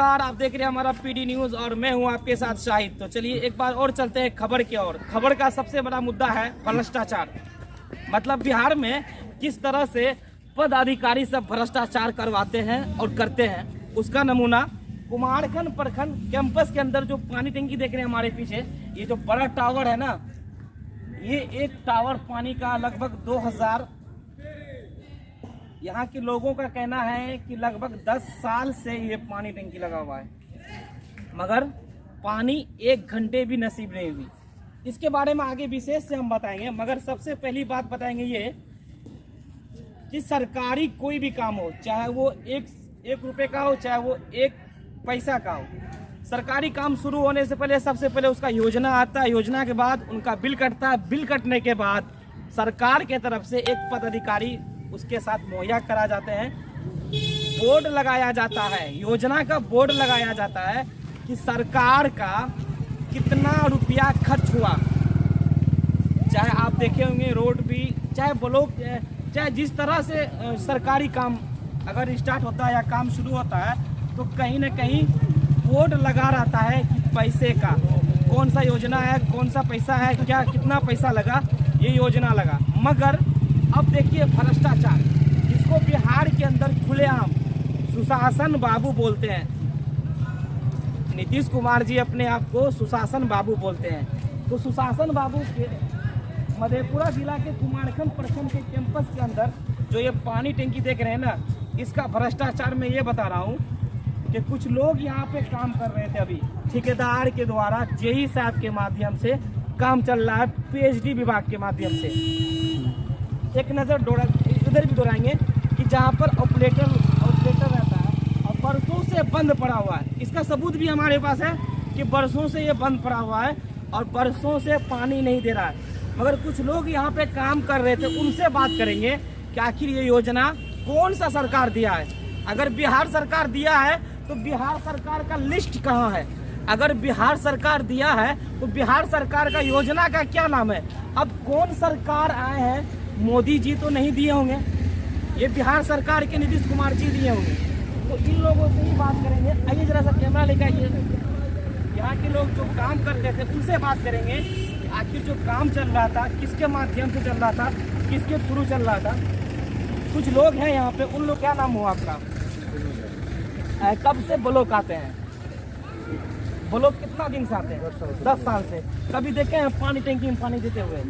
नमस्कार, आप देख रहे हैं हमारा पीडी न्यूज और मैं हूं आपके साथ शाहिद। तो चलिए एक बार और चलते हैं खबर की ओर। खबर का सबसे बड़ा मुद्दा है भ्रष्टाचार। मतलब बिहार में किस तरह से पदाधिकारी सब भ्रष्टाचार करवाते हैं और करते हैं, उसका नमूना कुमारखंड प्रखंड कैंपस के अंदर जो पानी टंकी देख रहे हैं हमारे पीछे, ये जो बड़ा टावर है ना, ये एक टावर पानी का लगभग 2000, यहाँ के लोगों का कहना है कि लगभग 10 साल से ये पानी टंकी लगा हुआ है, मगर पानी 1 घंटे भी नसीब नहीं हुई। इसके बारे में आगे विशेष से हम बताएंगे, मगर सबसे पहली बात बताएंगे ये कि सरकारी कोई भी काम हो, चाहे वो एक रुपए का हो, चाहे वो 1 पैसा का हो, सरकारी काम शुरू होने से पहले सबसे पहले उसका योजना आता है, योजना के बाद उनका बिल कटता है, बिल कटने के बाद सरकार के तरफ से एक पदाधिकारी उसके साथ मुहैया करा जाते हैं, बोर्ड लगाया जाता है, योजना का बोर्ड लगाया जाता है कि सरकार का कितना रुपया खर्च हुआ। चाहे आप देखे होंगे रोड भी, चाहे ब्लॉक, चाहे जिस तरह से सरकारी काम अगर स्टार्ट होता है या काम शुरू होता है तो कहीं ना कहीं बोर्ड लगा रहता है कि पैसे का कौन सा योजना है, कौन सा पैसा है, क्या कितना पैसा लगा, ये योजना लगा। मगर अब देखिए भ्रष्टाचार, जिसको बिहार के अंदर खुलेआम सुशासन बाबू बोलते हैं। नीतीश कुमार जी अपने आप को सुशासन बाबू बोलते हैं। तो सुशासन बाबू के मधेपुरा जिला के कुमारखंड प्रखंड के कैंपस के अंदर जो ये पानी टंकी देख रहे हैं ना, इसका भ्रष्टाचार मैं ये बता रहा हूँ कि कुछ लोग यहाँ पे काम कर रहे थे, अभी ठेकेदार के द्वारा जेई साहब के माध्यम से काम चल रहा है, पीएचडी विभाग के माध्यम से। एक नज़र इधर भी दोहराएंगे कि जहाँ पर ऑपरेटर रहता है और बरसों से बंद पड़ा हुआ है। इसका सबूत भी हमारे पास है कि बरसों से ये बंद पड़ा हुआ है और बरसों से पानी नहीं दे रहा है। मगर कुछ लोग यहाँ पे काम कर रहे थे, उनसे बात करेंगे कि आखिर ये योजना कौन सा सरकार दिया है। अगर बिहार सरकार दिया है तो बिहार सरकार का लिस्ट कहाँ है। अगर बिहार सरकार दिया है तो बिहार सरकार का योजना का क्या नाम है। अब कौन सरकार आए हैं, मोदी जी तो नहीं दिए होंगे, ये बिहार सरकार के नीतीश कुमार जी दिए होंगे। तो इन लोगों से ही बात करेंगे। आइए जरा सा कैमरा लेकर आइए, यहाँ के लोग जो काम करते थे उनसे बात करेंगे कि आखिर जो काम चल रहा था किसके माध्यम से चल रहा था, किसके थ्रू चल रहा था। कुछ लोग हैं यहाँ पे, उन लोग, क्या नाम हुआ आपका, कब से ब्लॉक आते हैं? ब्लॉक कितना दिन से आते हैं? 10 साल से। कभी देखे हैं पानी टंकी में पानी देते हुए?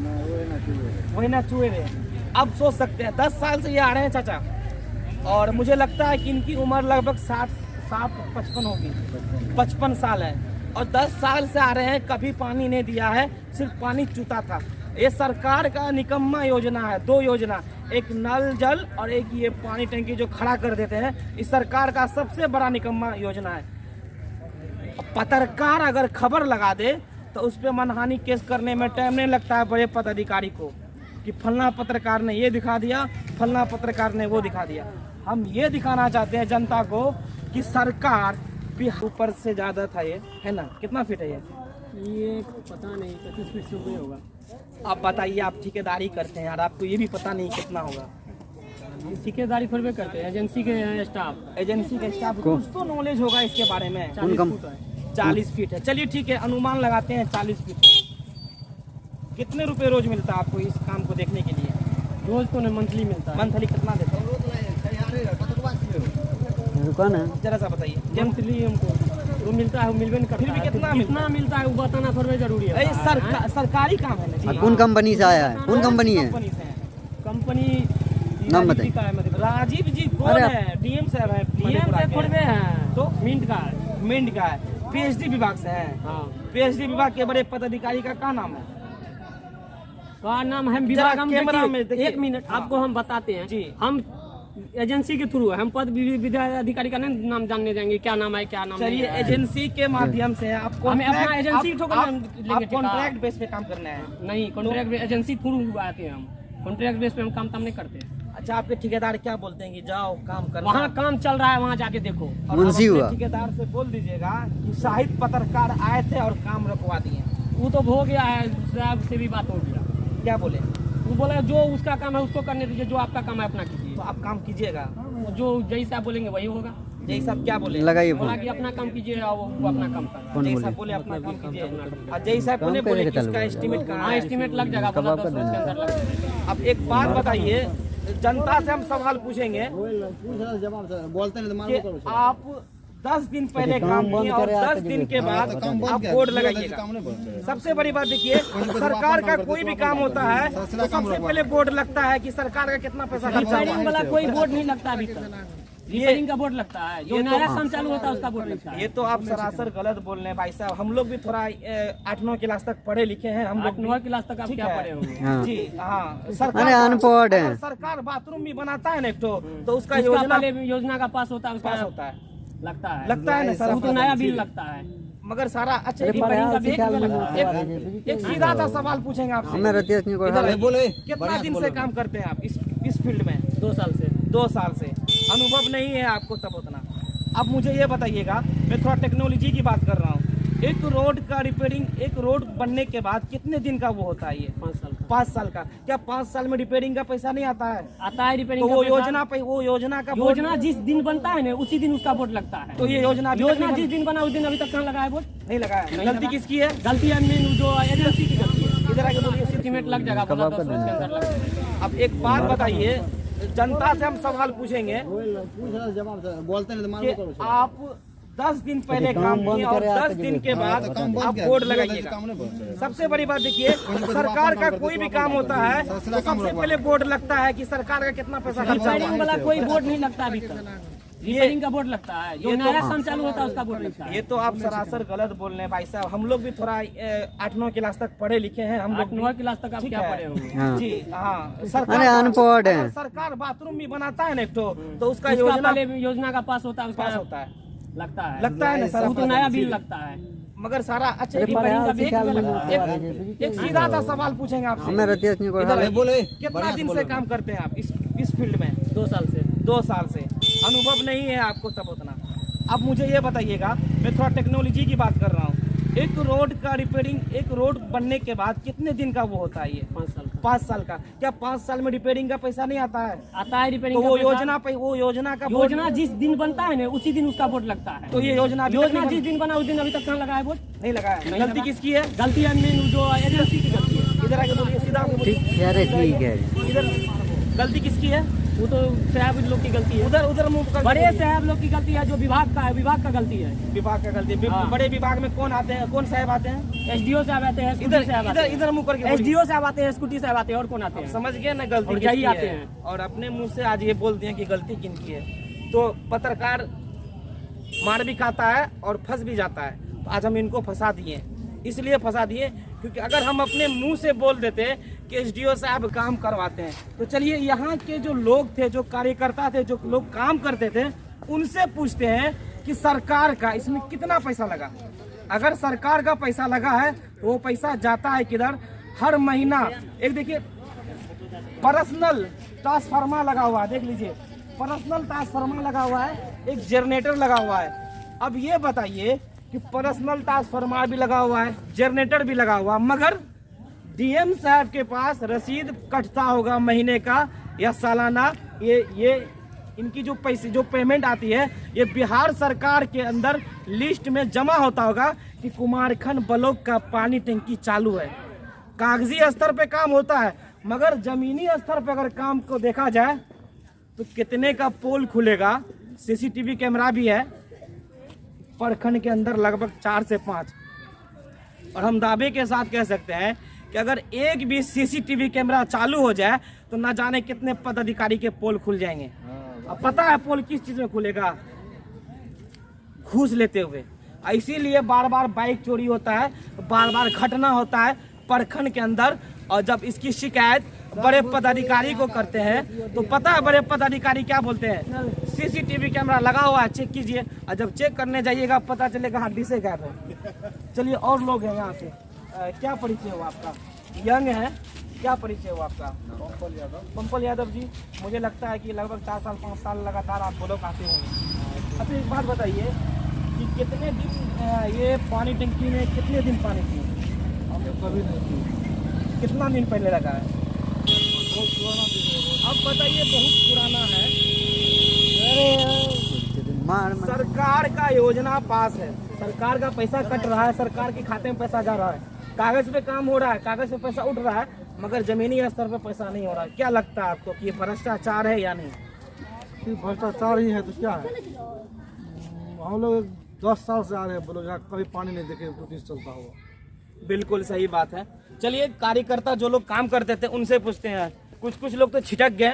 वही ना चूहे रहे। अब सोच सकते हैं 10 साल से ये आ रहे हैं चाचा, और मुझे लगता है कि इनकी उम्र लगभग 55 होगी, 55 साल है, और 10 साल से आ रहे हैं, कभी पानी नहीं दिया है, सिर्फ पानी चूता था। ये सरकार का निकम्मा योजना है, 2 योजना, एक नल जल और एक ये पानी टंकी जो खड़ा कर देते हैं, इस सरकार का सबसे बड़ा निकम्मा योजना है। पत्रकार अगर खबर लगा दे तो उस पर मानहानि केस करने में टाइम नहीं लगता है बड़े पदाधिकारी को, कि फलना पत्रकार ने ये दिखा दिया, फलना पत्रकार ने वो दिखा दिया। हम ये दिखाना चाहते हैं जनता को कि सरकार भी ऊपर से ज़्यादा था, ये है ना, कितना फीट है ये पता नहीं, 25 फीट से ऊपर होगा। आप बताइए, आप ठेकेदारी करते हैं यार, आपको ये भी पता नहीं कितना होगा। ठेकेदारी थोड़े करते हैं, एजेंसी के स्टाफ कुछ तो नॉलेज होगा इसके बारे में। 40 फीट है, चलिए ठीक है, अनुमान लगाते हैं 40 फीट। कितने रुपए रोज मिलता है आपको इस काम को देखने के लिए? रोज तो नहीं, मंथली मिलता है। मंथली कितना देते हैं? जरा सा बताइए। मंथली हमको वो मिलता है, मिलवे नहीं करता। फिर भी कितना मिलता है वो बताना थोड़ा जरूरी है। सरकारी काम है ना जी। कौन कंपनी से आया है? कौन कंपनी है? कंपनी नाम बताइए। राजीव जी कौन है? डीएम साहब है। डीएम से थोड़े हैं तो मिंट का है, मिंट का है, पीएचडी विभाग से है। हाँ, पीएचडी विभाग के बड़े पदाधिकारी का क्या नाम है? का नाम है विभाग। हम कैमरा में देखिए। 1 मिनट आपको हम बताते हैं जी। हम एजेंसी के थ्रू है, हम पद विद्या अधिकारी का नहीं नाम जानने जाएंगे, क्या नाम है क्या नाम नहीं चलिए, है। एजेंसी के माध्यम से आपको हमें अपना एजेंसी कॉन्ट्रैक्ट बेस पे काम करना है। नहीं, कॉन्ट्रैक्ट एजेंसी थ्रू आते हैं हम, कॉन्ट्रैक्ट बेस पे हम काम नहीं करते हैं। अच्छा, आपके ठेकेदार क्या बोलते हैं कि जाओ काम करना, वहाँ काम चल रहा है, वहाँ जाके देखो। और मुंशी हुआ ठेकेदार से बोल दीजिएगा कि शाहिद पत्रकार आए थे और काम रुकवा दिए। वो तो हो गया है, साहब से भी बात हो गया। क्या बोले? वो बोले जो उसका काम है उसको करने दीजिए, जो आपका काम है अपना कीजिए। तो आप काम कीजिएगा, जो जैसा बोलेंगे वही होगा। जय साहब क्या बोले? लगाइए बोला फोन। कि अपना काम कीजिए और वो अपना काम कर रहा कौन जय बोले? साहब बोले अपना काम कीजिए और जय साहब को नहीं काम बोले कैसे कि इसका चल एस्टिमेट है। कहाँ हाँ है? एस्टिमेट लग जाएगा, बोला कब 10 रोज के अंदर लग जाएगा। अब एक बात बताइए, जनता से हम सवाल पूछेंगे कि आप 10 दिन पहले काम किए और 10 दिन के बाद आप बोर्ड लगाइएगा। सबसे बड़ी बात देखिए, सरकार का कोई भी काम होता है तो सबसे पहले बोर्ड लगता है कि सरकार का कितना पैसा खर्चा हुआ रिपेयरिंग है। वाला कोई बोर्ड नहीं लगता अभी तक, रिपेयरिंग का बोर्ड लगता है, जो ये तो- नया काम चालू होता है उसका बोर्ड लगता है। ये तो आप सरासर गलत बोल रहे हैं भाई साहब। हम लोग भी थोड़ा 8-9 क्लास तक पढ़े लिखे हैं हम लोग 8-9 क्लास तक आप ठीक क्या है। पढ़े होंगे? हाँ। जी हाँ, अरे सरकार अनपढ़ है। अगर सरकार बाथरूम भी बनाता है ना एक तो उसका उसका योजना पहले योजना का पास होता है, पास उसका होता है, लगता है लगता है ना सर। वो तो नया बिल लगता है। मगर सारा अच्छा एक रिपेयरिंग का भी एक सीधा सा सवाल पूछेंगे आपसे। हमें रतेश नहीं इधर आइए। बोले कितना दिन से काम करते हैं आप इस फील्ड में? 2 साल से 2 साल से। अनुभव नहीं है आपको तब उतना। अब मुझे ये बताइएगा, मैं थोड़ा टेक्नोलॉजी की बात कर रहा हूँ। एक रोड का रिपेयरिंग, एक रोड बनने के बाद कितने दिन का वो होता है? ये 5 साल का 5 साल का। क्या 5 साल में रिपेयरिंग का पैसा नहीं आता है? आता है रिपेयरिंग तो का वो पैसा। योजना का योजना जिस दिन बनता है ना उसी दिन उसका बोर्ड लगता है। तो ये योजना अभी तक योजना नहीं जिस दिन बना उस दिन अभी तक कहाँ लगा है बोर्ड? नहीं लगाया। नहीं गलती लगा। किसकी है? गलती है मेन जो एजेंसी की गलती है। इधर आके बोलिए। एस्टिमेट लग जाएगा, बोला 10 रोज के अंदर लग जाएगा। अब एक बात बताइए, जनता से हम सवाल पूछेंगे कि आप 10 दिन पहले काम किए और 10 दिन के बाद आप बोर्ड लगाइएगा। सबसे बड़ी बात देखिए, सरकार का कोई भी काम होता है तो सबसे पहले बोर्ड लगता है कि सरकार का कितना पैसा खर्चा हुआ रिपेयरिंग है। वाला कोई बोर्ड नहीं लगता अभी तक, रिपेयरिंग का बोर्ड लगता है, जो ये तो- नया काम चालू होता है उसका बोर्ड लगता है। ये तो आप सरासर गलत बोल रहे हैं भाई साहब। हम लोग भी थोड़ा 8-9 क्लास तक पढ़े लिखे हैं हम लोग 8-9 क्लास तक आप ठीक क्या है। पढ़े होंगे? हाँ। जी हाँ, अरे सरकार अनपढ़ है। अगर सरकार बाथरूम भी बनाता है ना एक तो उसका उसका योजना पहले योजना का पास होता है, पास उसका होता है, लगता है। लगता है ना सर। वो तो नया बिल लगता है। मगर सारा अच्छा रिपेयरिंग का भी एक सीधा सा सवाल पूछेंगे आपसे। हमें रतेश नहीं इधर आइए। बोले कितना दिन से काम करते हैं आप इस फील्ड में? 2 साल से 2 साल से। अनुभव नहीं है आपको तब उतना। अब मुझे ये बताइएगा, मैं थोड़ा टेक्नोलॉजी की बात कर रहा हूँ। एक रोड का रिपेयरिंग, एक रोड बनने के बाद कितने दिन का वो होता है? ये 5 साल का 5 साल का। क्या 5 साल में रिपेयरिंग का पैसा नहीं आता है? आता है तो रिपेयरिंग वो का पैसा। योजना का बोर्ड- योजना जिस दिन बनता है ना उसी दिन उसका बोर्ड लगता है। तो ये योजना अभी तक योजना नहीं जिस दिन बना उस दिन अभी तक कहाँ लगा है बोर्ड? नहीं लगाया। नहीं गलती लगा। किसकी है? गलती है मेन जो एजेंसी की गलती है। इधर आके बोलिए, सीधा आके बोलिए। ठीक कह रहे, ठीक है। इधर गलती किसकी है? वो तो साहब लोग की गलती है, उधर मुंह कर बड़े साहब लोग की गलती है, जो विभाग का है, विभाग का गलती है। विभाग का गलती। हाँ। बड़े विभाग में कौन आते हैं, कौन साहब आते हैं? एसडीओ साहब आते हैं, इधर साहब आते इधर हैं, इधर मुंह करके बोलिए। एसडीओ साहब आते हैं, स्कूटी साहब आते हैं, और कौन आते हैं? समझ गए ना गलती और किसकी यही आते है। हैं। और अपने मुंह से आज ये बोलते हैं कि गलती किनकी है। तो पत्रकार मार भी खाता है और फंस भी जाता है। तो आज हम इनको फंसा दिए, इसलिए फंसा दिए क्योंकि अगर हम अपने मुंह से बोल देते कि एसडीओ साहब काम करवाते हैं, तो चलिए यहाँ के जो लोग थे, जो कार्यकर्ता थे, जो लोग काम करते थे, उनसे पूछते हैं कि सरकार का इसमें कितना पैसा लगा। अगर सरकार का पैसा लगा है तो वो पैसा जाता है किधर? हर महीना एक देखिए पर्सनल ट्रांसफार्मर लगा हुआ है, देख लीजिए पर्सनल ट्रांसफार्मर लगा हुआ है, एक जनरेटर लगा हुआ है। अब ये बताइए कि पर्सनल ट्रांसफार्मर भी लगा हुआ है, जनरेटर भी लगा हुआ, मगर डीएम साहब के पास रसीद कटता होगा महीने का या सालाना। ये इनकी जो पैसे, जो पेमेंट आती है, ये बिहार सरकार के अंदर लिस्ट में जमा होता होगा कि कुमारखंड ब्लॉक का पानी टंकी चालू है। कागजी स्तर पे काम होता है, मगर जमीनी स्तर पे अगर काम को देखा जाए तो कितने का पोल खुलेगा। सीसीटीवी कैमरा भी है प्रखंड के अंदर, लगभग 4 से 5। और हम दावे के साथ कह सकते हैं कि अगर एक भी सीसीटीवी कैमरा चालू हो जाए तो ना जाने कितने पदाधिकारी के पोल खुल जाएंगे। अब पता है पोल किस चीज में खुलेगा? घूस लेते हुए। इसीलिए बार बार बाइक चोरी होता है, बार बार घटना होता है प्रखंड के अंदर। और जब इसकी शिकायत बड़े पदाधिकारी को करते हैं तो पता है बड़े पदाधिकारी क्या बोलते हैं? सीसीटीवी कैमरा लगा हुआ है, चेक कीजिए। और जब चेक करने जाइएगा पता चलेगा हड्डी से गायब है। चलिए और लोग हैं यहाँ से। क्या परिचय हुआ आपका? यंग है, क्या परिचय हुआ आपका? पंपल यादव जी, मुझे लगता है कि लगभग 4 साल 5 साल लगातार आप ब्लॉक आते होंगे। अच्छा एक बात बताइए कि कितने दिन ये पानी टंकी में कितने दिन पानी पिए? कभी नहीं। कितना दिन पहले लगा है? बहुत पुराना दिन है। अब बताइए, बहुत पुराना है। सरकार का योजना पास है, सरकार का पैसा कट रहा है, सरकार के खाते में पैसा जा रहा है, कागज पे काम हो रहा है, कागज पे पैसा उठ रहा है, मगर जमीनी स्तर पे पैसा नहीं हो रहा है। क्या लगता है आपको कि ये भ्रष्टाचार है या नहीं? सिर्फ भ्रष्टाचार ही है तो क्या है। हम लोग 10 साल से आ रहे हैं, बोलो यहाँ कभी पानी नहीं देखे ब्रिटिश चलता हुआ। बिल्कुल सही बात है। चलिए कार्यकर्ता जो लोग काम करते थे उनसे पूछते हैं। कुछ लोग तो छिटक गए।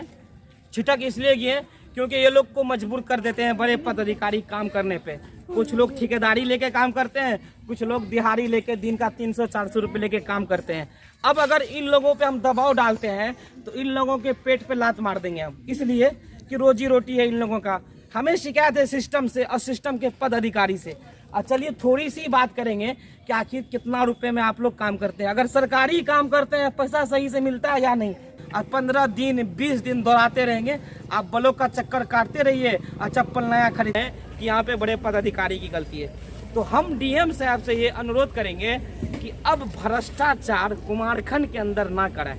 छिटक इसलिए गए क्योंकि ये लोग को मजबूर कर देते हैं बड़े पदाधिकारी काम करने पे। कुछ लोग ठेकेदारी लेके काम करते हैं, कुछ लोग दिहाड़ी लेके दिन का 300-400 रुपये लेके काम करते हैं। अब अगर इन लोगों पे हम दबाव डालते हैं तो इन लोगों के पेट पे लात मार देंगे हम, इसलिए कि रोजी रोटी है इन लोगों का। हमें शिकायत है सिस्टम से और सिस्टम के पद अधिकारी से। और चलिए थोड़ी सी बात करेंगे कि आखिर कितना रुपए में आप लोग काम करते हैं। अगर सरकारी काम करते हैं पैसा सही से मिलता है या नहीं। और 15 दिन 20 दिन दौड़ाते रहेंगे, आप ब्लॉक का चक्कर काटते रहिए और चप्पल नया खरीदे कि यहाँ पे बड़े पदाधिकारी की गलती है। तो हम डीएम साहब से ये अनुरोध करेंगे कि अब भ्रष्टाचार कुमारखंड के अंदर ना करें,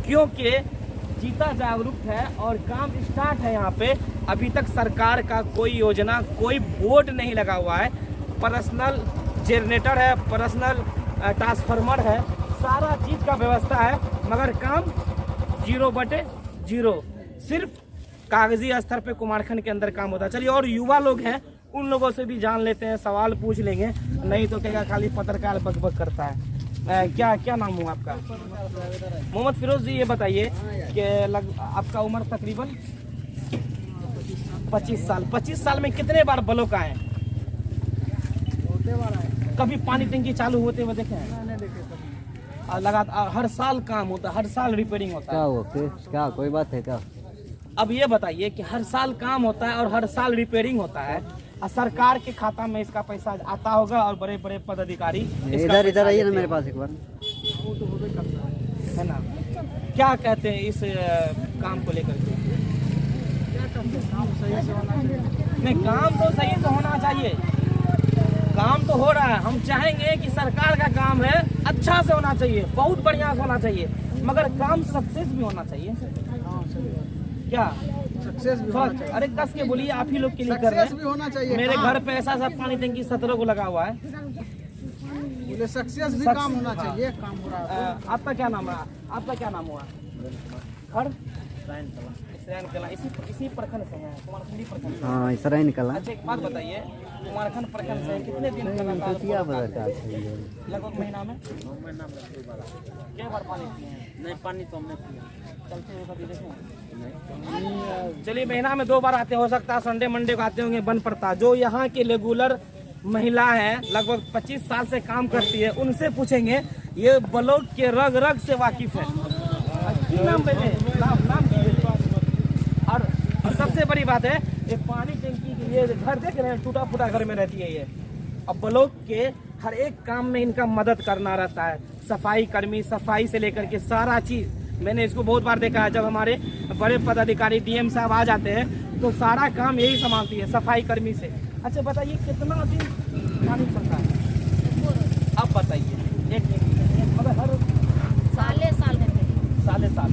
क्योंकि जीता जागरूक है और काम स्टार्ट है यहाँ पे। अभी तक सरकार का कोई योजना, कोई बोर्ड नहीं लगा हुआ है। पर्सनल जनरेटर है, पर्सनल ट्रांसफार्मर है, सारा चीज का व्यवस्था है, मगर काम 0/0। सिर्फ कागजी स्तर पे कुमारखंड के अंदर काम होता है। चलिए और युवा लोग हैं, उन लोगों से भी जान लेते हैं, सवाल पूछ लेंगे, नहीं तो कहेगा खाली पत्रकार बकबक करता है। क्या नाम हुआ आपका? मोहम्मद फिरोज जी, ये बताइए कि आपका उम्र तकरीबन 25 साल। 25 साल में कितने बार ब्लॉक आए? कभी पानी टंकी चालू होते हुए देखे हैं? लगातार हर साल काम होता है, हर साल रिपेयरिंग होता है। क्या हुआ? क्या कोई बात है क्या? अब ये बताइए कि हर साल काम होता है और हर साल रिपेयरिंग होता है, और सरकार के खाता में इसका पैसा आता होगा और बड़े बड़े पदाधिकारी इधर आइए ना मेरे पास एक बार, है ना। क्या कहते हैं इस काम को लेकर के? नहीं, काम तो सही से होना चाहिए। काम तो हो रहा है, हम चाहेंगे कि सरकार का काम है अच्छा से होना चाहिए, बहुत बढ़िया से होना चाहिए, मगर काम सक्सेस भी होना चाहिए। क्या सक्सेस भी होना चाहिए। अरे कस के बोलिए, आप ही लोग के लिए कर रहे सक्सेस भी होना चाहिए। हैं। मेरे घर पे ऐसा सब पानी टंकी 17 को लगा हुआ है। बोले सक्सेस भी काम होना चाहिए। काम हो रहा है। आपका क्या नाम है? आपका क्या नाम हुआ? घर इसराइन कला, इसी प्रखंड से है, कुमारखंडी प्रखंड से। हाँ इसरा ही निकला। अच्छा एक बात बताइए, कुमारखंड प्रखंड से कितने दिन लगातार लगभग महीना में क्या बार पानी पिए हैं? नहीं, पानी तो हमने पिया। चलते हुए कभी देखें? चलिए महीना में 2 बार आते, हो सकता है संडे मंडे को आते होंगे, बंद पड़ता। जो यहाँ के रेगुलर महिला है, लगभग 25 साल से काम करती है, उनसे पूछेंगे, ये ब्लॉक के रग रग से वाकिफ है। नाम और सबसे बड़ी बात है, ये पानी टंकी के लिए घर देख रहे हैं, टूटा फूटा घर में रहती है ये। अब ब्लॉक के हर एक काम में इनका मदद करना रहता है। सफाई कर्मी, सफाई से लेकर के सारा चीज, मैंने इसको बहुत बार देखा है। जब हमारे बड़े पदाधिकारी डीएम साहब आ जाते हैं तो सारा काम यही संभालती है, सफाई कर्मी से। अच्छा बताइए कितना दिन पानी चलता है? अब बताइए एक दिन, मगर हर साले साल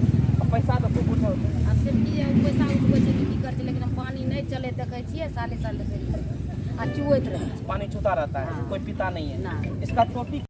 पैसा तो खूब उठे होते हैं। पैसा उठबै छै की करतै, लेकिन हम पानी नहीं चले देखै छियै, साले साल देखै आ चुएत रहे। पानी छूता रहता है, कोई पिता नहीं है। इसका टोटी